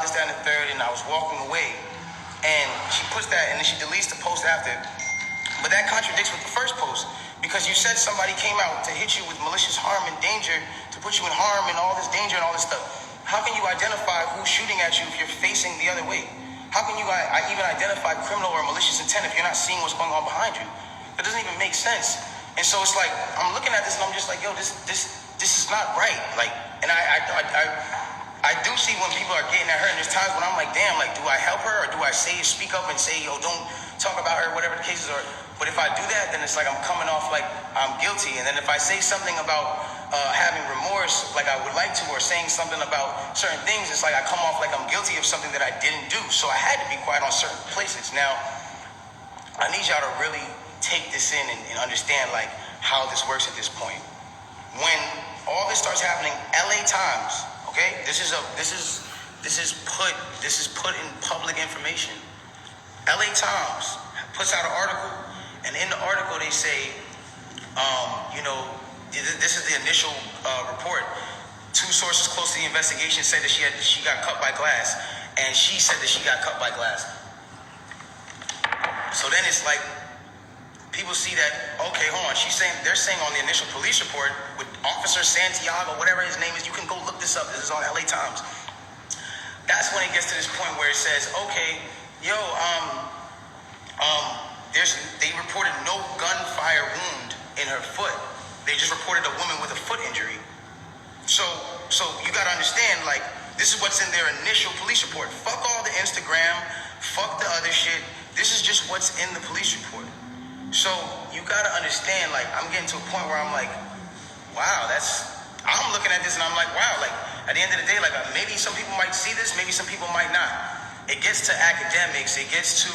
this, that, and the third, and I was walking away. And she puts that, and then she deletes the post after. But that contradicts with the first post, because you said somebody came out to hit you with malicious harm and danger, to put you in harm and all this danger and all this stuff. How can you identify who's shooting at you if you're facing the other way? How can you even identify criminal or malicious intent if you're not seeing what's going on behind you? That doesn't even make sense. And so it's like, I'm looking at this and I'm just like, yo, this is not right. Like, and I do see when people are getting at her, and there's times when I'm like, damn, like, do I help her or do I speak up and say, yo, don't talk about her, whatever the cases are. But if I do that, then it's like I'm coming off like I'm guilty. And then if I say something about having remorse, like I would like to, or saying something about certain things, it's like I come off like I'm guilty of something that I didn't do. So I had to be quiet on certain places. Now, I need y'all to really take this in and understand like how this works at this point. When all this starts happening, LA Times, okay, this is put in public information. LA Times puts out an article, and in the article they say, this is the initial report. Two sources close to the investigation said that she got cut by glass, and she said that she got cut by glass. So then it's like, people see that, okay, hold on, they're saying on the initial police report with Officer Santiago, whatever his name is, you can go look this up, this is on LA Times. That's when it gets to this point where it says, okay, yo, they reported no gunfire wound in her foot. They just reported a woman with a foot injury. So you gotta understand, like, this is what's in their initial police report. Fuck all the Instagram, fuck the other shit. This is just what's in the police report. So you gotta understand, like, I'm getting to a point where I'm like, wow, I'm looking at this and I'm like, wow, like, at the end of the day, like, maybe some people might see this, maybe some people might not. It gets to academics, it gets to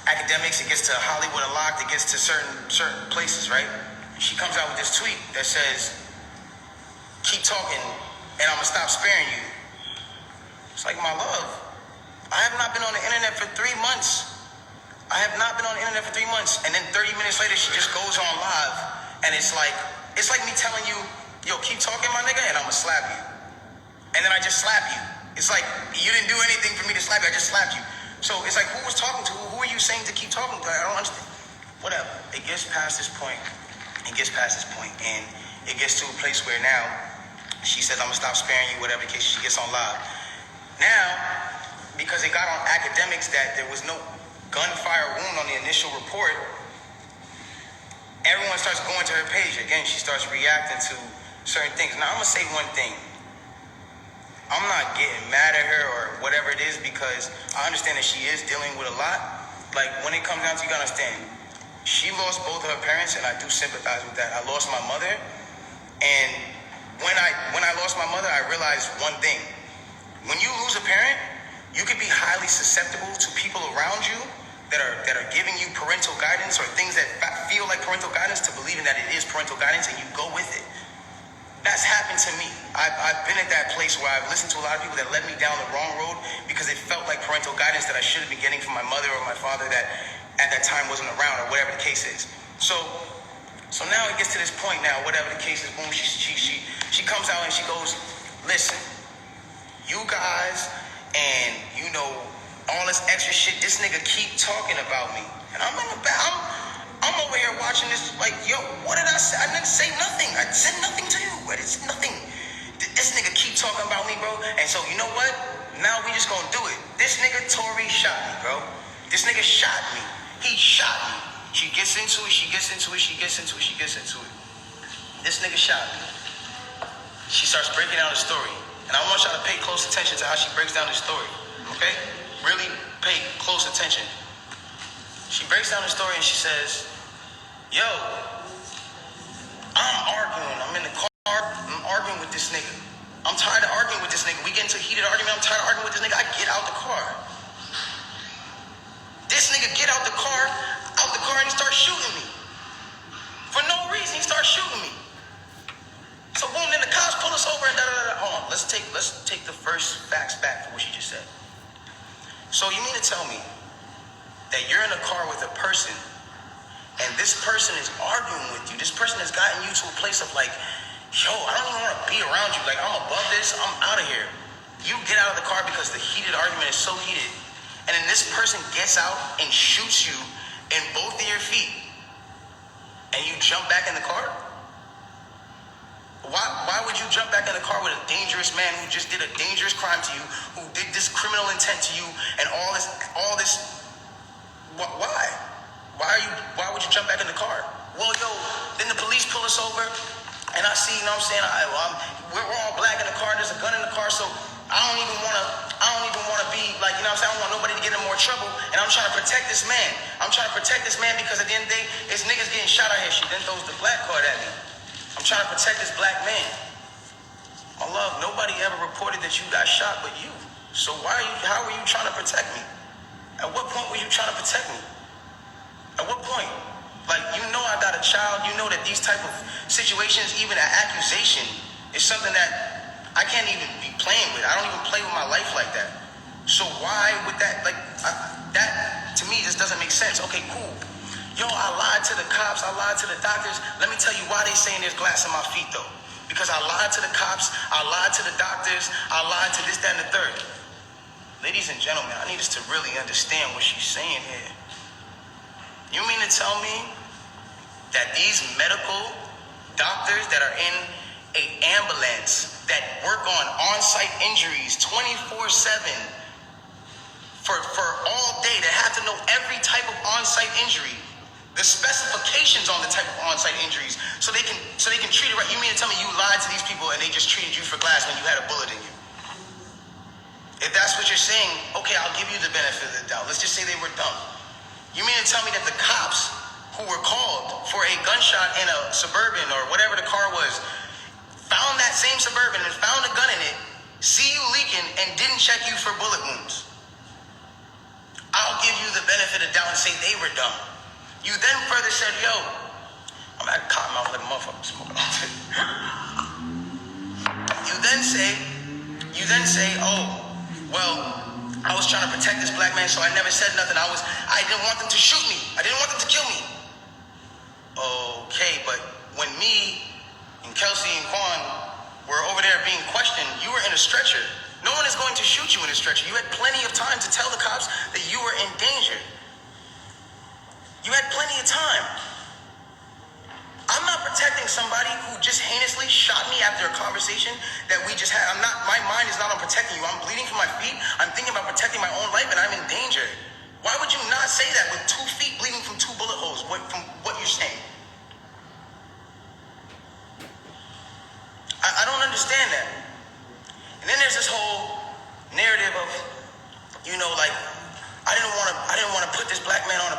academics, it gets to Hollywood Unlocked, it gets to certain places, right? She comes out with this tweet that says, keep talking and I'm gonna stop sparing you. It's like, my love, I have not been on the internet for 3 months. And then 30 minutes later, she just goes on live, and it's like me telling you, yo, keep talking, my nigga, and I'm gonna slap you. And then I just slap you. It's like, you didn't do anything for me to slap you, I just slapped you. So it's like, who was talking to? Who are you saying to keep talking to? I don't understand. Whatever. It gets past this point, and it gets to a place where now, she says, I'm gonna stop sparing you, whatever the case, she gets on live. Now, because it got on academics that there was no gunfire wound on the initial report, everyone starts going to her page. Again, she starts reacting to certain things. Now, I'm gonna say one thing. I'm not getting mad at her or whatever it is, because I understand that she is dealing with a lot. Like, when it comes down to, you gotta understand, she lost both of her parents, and I do sympathize with that. I lost my mother, and when I lost my mother, I realized one thing. When you lose a parent, you can be highly susceptible to people around you that are giving you parental guidance or things that feel like parental guidance, to believing that it is parental guidance, and you go with it. That's happened to me. I've been at that place where I've listened to a lot of people that led me down the wrong road because it felt like parental guidance that I should have been getting from my mother or my father that at that time wasn't around, or whatever the case is. So now it gets to this point now, whatever the case is, boom, she comes out and she goes, listen, you guys and, all this extra shit, this nigga keep talking about me. And I'm over here watching this like, yo, what did I say? I didn't say nothing. I said nothing to you. It's nothing. This nigga keep talking about me, bro. And so, you know what? Now we just gonna do it. This nigga Tory shot me, bro. This nigga shot me. He shot me. She gets into it. This nigga shot me. She starts breaking down the story. And I want y'all to pay close attention to how she breaks down the story. Okay? Really pay close attention. She breaks down the story and she says, yo, I'm arguing. I'm in the car. I'm arguing with this nigga. I'm tired of arguing with this nigga. We get into a heated argument. I'm tired of arguing with this nigga. I get out the car. This nigga get out the car, and he starts shooting me. For no reason, he starts shooting me. So boom, then the cops pull us over and da-da-da-da. Hold on, let's take the first facts back for what she just said. So you mean to tell me that you're in a car with a person, and this person is arguing with you? This person has gotten you to a place of like, yo, I don't even want to be around you. Like, I'm above this. I'm out of here. You get out of the car because the heated argument is so heated. And then this person gets out and shoots you in both of your feet. And you jump back in the car? Why would you jump back in the car with a dangerous man who just did a dangerous crime to you, who did this criminal intent to you, and all this? Why? Why would you jump back in the car? Well, yo, then the police pull us over, and I see, you know what I'm saying, we're all black in the car, there's a gun in the car, so I don't even want to be, like, you know what I'm saying, I don't want nobody to get in more trouble, and I'm trying to protect this man. I'm trying to protect this man because at the end of the day, it's niggas getting shot out here. She then throws the black card at me. I'm trying to protect this black man. My love, nobody ever reported that you got shot but you. So how were you trying to protect me? At what point were you trying to protect me? At what point? Like, you know I got a child. You know that these type of situations, even an accusation, is something that I can't even be playing with. I don't even play with my life like that. So why would that, like, that to me just doesn't make sense. Okay, cool. Yo, I lied to the cops. I lied to the doctors. Let me tell you why they saying there's glass in my feet, though. Because I lied to the cops. I lied to the doctors. I lied to this, that, and the third. Ladies and gentlemen, I need us to really understand what she's saying here. You mean to tell me that these medical doctors that are in an ambulance that work on-site injuries 24/7 for all day, that have to know every type of on-site injury, the specifications on the type of on-site injuries, so they can treat it right? You mean to tell me you lied to these people and they just treated you for glass when you had a bullet in you? If that's what you're saying, okay, I'll give you the benefit of the doubt. Let's just say they were dumb. You mean to tell me that the cops who were called for a gunshot in a Suburban or whatever the car was, found that same Suburban and found a gun in it, see you leaking, and didn't check you for bullet wounds? I'll give you the benefit of the doubt and say they were dumb. You then further said, yo, I'm at a cotton mouth like a motherfucker smoking off it. You then say, oh, well, I was trying to protect this black man, so I never said nothing. I didn't want them to shoot me. I didn't want them to kill me. Okay, but when me and Kelsey and Quan were over there being questioned, you were in a stretcher. No one is going to shoot you in a stretcher. You had plenty of time to tell the cops that you were in danger. You had plenty of time. I'm not protecting somebody who just heinously shot me after a conversation that we just had. My mind is not on protecting you. I'm bleeding from my feet. I'm thinking about protecting my own life, and I'm in danger. Why would you not say that with 2 feet bleeding from 2 bullet holes, from what you're saying? I don't understand that. And then there's this whole narrative of, you know, like, I didn't want to put this black man on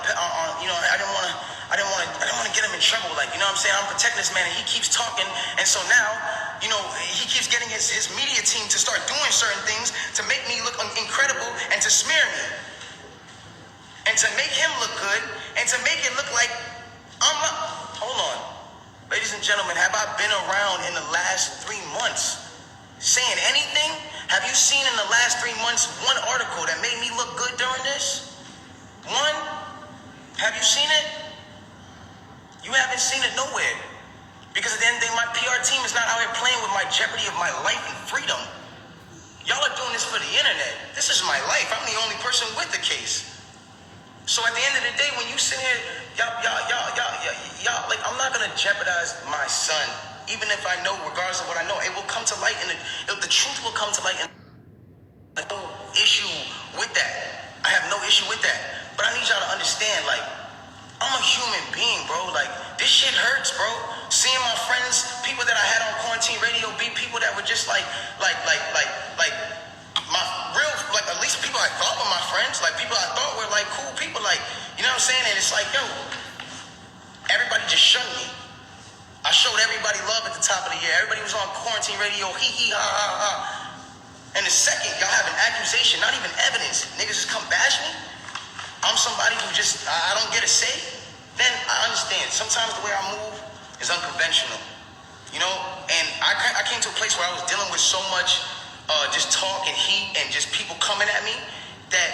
you know, I didn't want to get him in trouble. Like, you know what I'm saying? I'm protecting this man, and he keeps talking. And so now, you know, he keeps getting his media team to start doing certain things to make me look incredible and to smear me. And to make him look good and to make it look like I'm not. Hold on. Ladies and gentlemen, have I been around in the last 3 months saying anything? Have you seen in the last 3 months one article that made me look good during this? One? Have you seen it? You haven't seen it nowhere. Because at the end of the day, my PR team is not out here playing with my jeopardy of my life and freedom. Y'all are doing this for the internet. This is my life. I'm the only person with the case. So at the end of the day, when you sit here, y'all, like, I'm not gonna jeopardize my son, even if I know, regardless of what I know, it will come to light, and the truth will come to light, and I have no issue with that. I have no issue with that. But I need y'all to understand, like, I'm a human being, bro. Like, this shit hurts, bro. Seeing my friends, people that I had on quarantine radio, be people that were just like my real, like, at least people I thought were my friends, like people I thought were like cool people, like, you know what I'm saying? And it's like, yo, everybody just shunned me. I showed everybody love at the top of the year. Everybody was on quarantine radio, hee hee ha ha ha. And the second y'all have an accusation, not even evidence, niggas just come bash me. I'm somebody who just, I don't get a say. Then I understand. Sometimes the way I move is unconventional, you know? And I came to a place where I was dealing with so much just talk and heat and just people coming at me that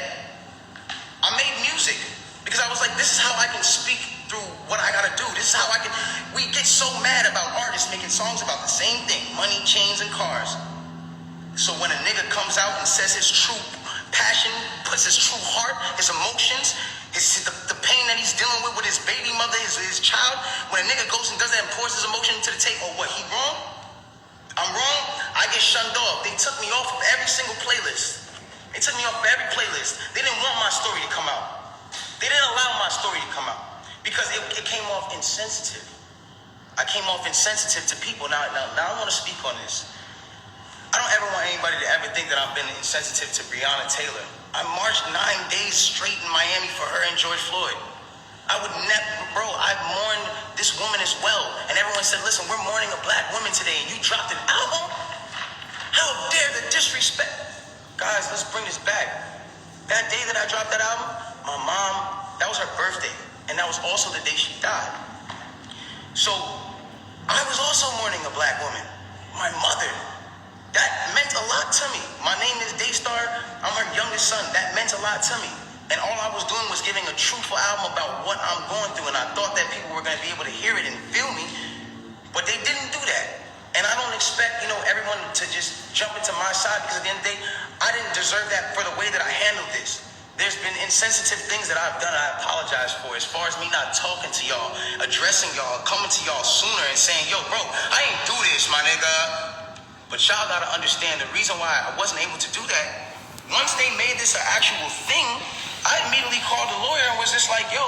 I made music because I was like, this is how I can speak through what I gotta do. This is how I can. We get so mad about artists making songs about the same thing: money, chains, and cars. So when a nigga comes out and says his true passion, puts his true heart, his emotions, the pain that he's dealing with his baby mother, his child, when a nigga goes and does that and pours his emotion into the tape, oh, what, he wrong? I'm wrong? I get shunned off. They took me off of every single playlist. They took me off of every playlist. They didn't want my story to come out. They didn't allow my story to come out because it came off insensitive. I came off insensitive to people. Now I want to speak on this. I don't ever want anybody to ever think that I've been insensitive to Breonna Taylor. I marched 9 days straight in Miami for her and George Floyd. I would never, bro, I mourned this woman as well. And everyone said, listen, we're mourning a black woman today and you dropped an album? How dare the disrespect? Guys, let's bring this back. That day that I dropped that album, my mom, that was her birthday. And that was also the day she died. So I was also mourning a black woman, my mother. That meant a lot to me. My name is Daystar. I'm her youngest son. That meant a lot to me. And all I was doing was giving a truthful album about what I'm going through. And I thought that people were going to be able to hear it and feel me. But they didn't do that. And I don't expect, everyone to just jump into my side because at the end of the day, I didn't deserve that for the way that I handled this. There's been insensitive things that I've done I apologize for. As far as me not talking to y'all, addressing y'all, coming to y'all sooner and saying, yo, bro, I ain't do this, my nigga. But y'all gotta understand the reason why I wasn't able to do that. Once they made this an actual thing, I immediately called the lawyer and was just like, yo,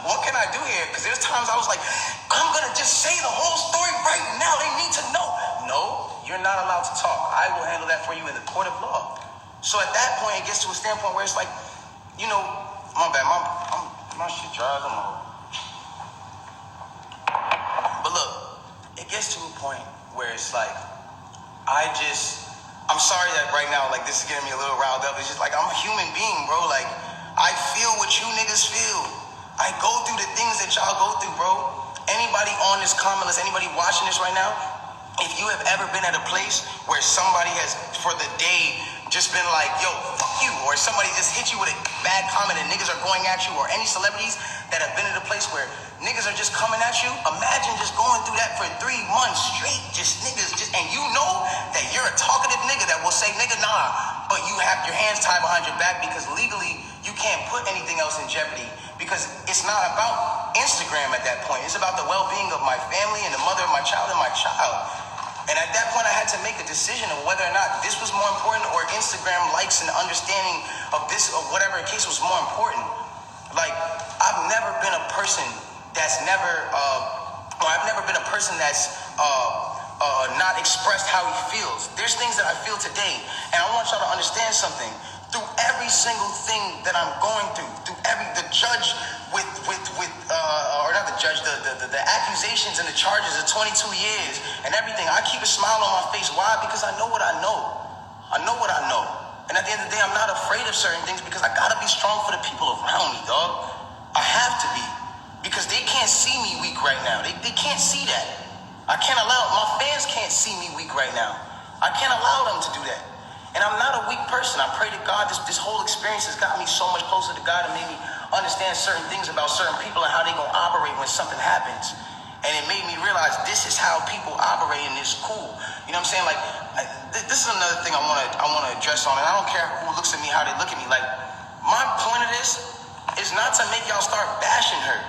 what can I do here? Because there's times I was like, I'm gonna just say the whole story right now. They need to know. No, you're not allowed to talk. I will handle that for you in the court of law. So at that point, it gets to a standpoint where it's like, my bad, my shit dry as a mother. But look, it gets to a point where it's like, I'm sorry that right now, like, this is getting me a little riled up. It's just like, I'm a human being, bro. Like, I feel what you niggas feel. I go through the things that y'all go through, bro. Anybody on this comment list, anybody watching this right now, if you have ever been at a place where somebody has, for the day, just been like, yo, fuck you, or somebody just hit you with a bad comment and niggas are going at you, or any celebrities that have been at a place where niggas are just coming at you, imagine just going through that for 3 months straight, and you know that you're a talkative nigga that will say, nigga, nah, but you have your hands tied behind your back because legally you can't put anything else in jeopardy because it's not about Instagram at that point. It's about the well-being of my family and the mother of my child and my child. And at that point, I had to make a decision of whether or not this was more important or Instagram likes and understanding of this or whatever case was more important. Like, I've never been a person that's I've never been a person that's not expressed how he feels. There's things that I feel today, and I want y'all to understand something. Through every single thing that I'm going through, the judge or not the judge, the accusations and the charges of 22 years and everything, I keep a smile on my face. Why? Because I know what I know. I know what I know. And at the end of the day, I'm not afraid of certain things because I gotta be strong for the people around me, dog. I have to be. Because they can't see me weak right now. They can't see that. I can't allow, my fans can't see me weak right now. I can't allow them to do that. And I'm not a weak person. I pray to God this whole experience has got me so much closer to God and made me understand certain things about certain people and how they gonna operate when something happens. And it made me realize this is how people operate and it's cool. You know what I'm saying? Like, this is another thing I wanna address on, and I don't care who looks at me, how they look at me. Like, my point of this is not to make y'all start bashing her.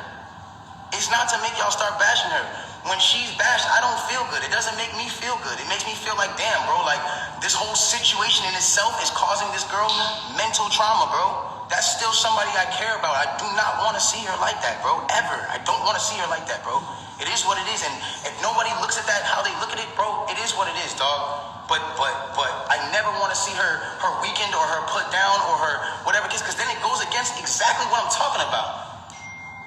It's not to make y'all start bashing her. When she's bashed, I don't feel good. It doesn't make me feel good. It makes me feel like, damn, bro, like this whole situation in itself is causing this girl mental trauma, bro. That's still somebody I care about. I do not want to see her like that, bro, ever. I don't want to see her like that, bro. It is what it is. And if nobody looks at that, how they look at it, bro, it is what it is, dog. But I never want to see her weakened or her put down or her whatever it is, because then it goes against exactly what I'm talking about.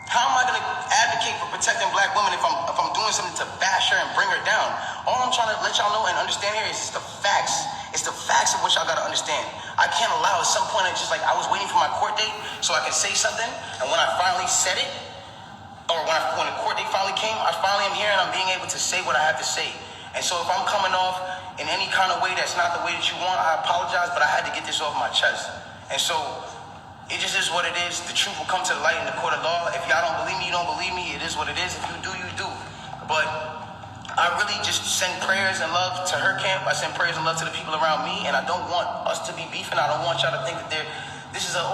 How am I going to advocate for protecting black women if I'm doing something to bash her and bring her down? All I'm trying to let y'all know and understand here is the facts. It's the facts of what y'all got to understand. I can't allow at some point, it's just like I was waiting for my court date so I could say something, and when I finally said it, or when the court date finally came, I finally am here and I'm being able to say what I have to say. And so if I'm coming off in any kind of way that's not the way that you want, I apologize, but I had to get this off my chest. And so It just is what it is. The truth will come to the light in the court of law. If y'all don't believe me, you don't believe me. It is what it is. If you do, you do. But I really just send prayers and love to her camp. I send prayers and love to the people around me. And I don't want us to be beefing. I don't want y'all to think that this is a,